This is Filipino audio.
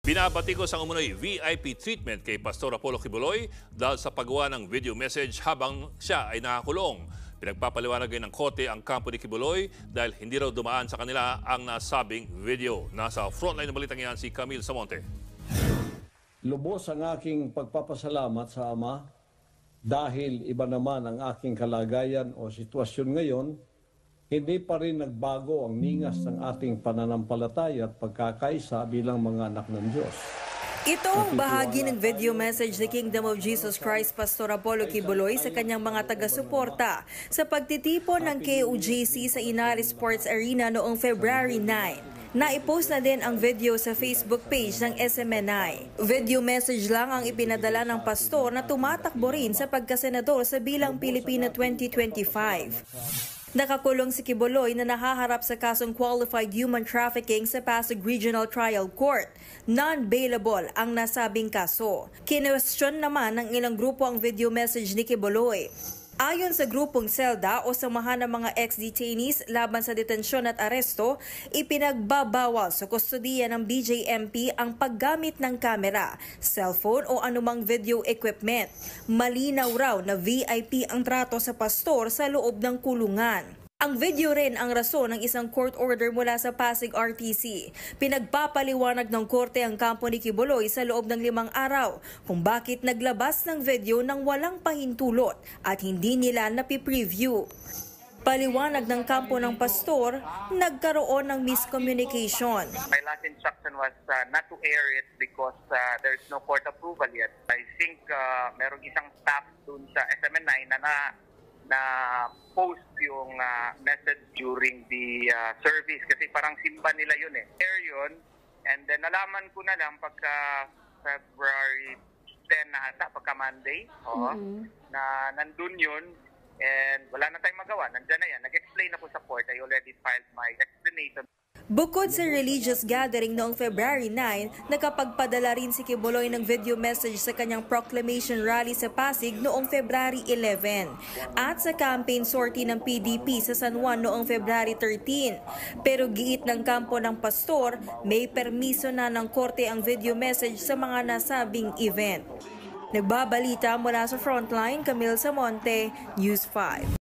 Binabatikos ang umunoy VIP treatment kay Pastor Apollo Quiboloy dahil sa paggawa ng video message habang siya ay nakakulong. Pinagpapaliwanag ng Korte ang kampo ni Quiboloy dahil hindi raw dumaan sa kanila ang nasabing video. Nasa frontline ng balitang yan si Camille Samonte. Lubos ang aking pagpapasalamat sa Ama dahil iba naman ang aking kalagayan o sitwasyon ngayon. Hindi pa rin nagbago ang ningas ng ating pananampalataya at pagkakaisa bilang mga anak ng Diyos. Ito ang bahagi ng video message ni Kingdom of Jesus Christ Pastor Apollo Quiboloy sa kanyang mga taga-suporta sa pagtitipon ng KOJC sa Inaris Sports Arena noong February 9. Naipost na din ang video sa Facebook page ng SMNI. Video message lang ang ipinadala ng pastor na tumatakbo rin sa pagkasenador sa bilang Pilipino 2025. Nakakulong si Quiboloy na nahaharap sa kasong qualified human trafficking sa Pasig Regional Trial Court. Non-bailable ang nasabing kaso. Kinwestiyon naman ng ilang grupo ang video message ni Quiboloy. Ayon sa grupong SELDA o samahan ng mga ex-detainees laban sa detensyon at aresto, ipinagbabawal sa kustodiya ng BJMP ang paggamit ng kamera, cellphone o anumang video equipment. Malinaw raw na VIP ang trato sa pastor sa loob ng kulungan. Ang video rin ang rason ng isang court order mula sa Pasig RTC. Pinagpapaliwanag ng korte ang kampo ni Quiboloy sa loob ng 5 araw kung bakit naglabas ng video ng walang pahintulot at hindi nila napipreview. Paliwanag ng kampo ng pastor, nagkaroon ng miscommunication. My last instruction was not to air it because there's no court approval yet. I think merong isang staff dun sa SMNI na post yung message during the service kasi parang simba nila yun eh. Air yun, and then nalaman ko na lang pagka February 10 na ata, pagka Monday, na nandun yun, and wala na tayong magawa, nandyan na yan. Nag-explain ako sa court, I already filed my explanation. Bukod sa religious gathering noong February 9, nakapagpadala rin si Quiboloy ng video message sa kanyang proclamation rally sa Pasig noong February 11 at sa campaign sortie ng PDP sa San Juan noong February 13. Pero giit ng kampo ng pastor, may permiso na ng korte ang video message sa mga nasabing event. Nagbabalita mula sa Frontline, Camille Samonte, News 5.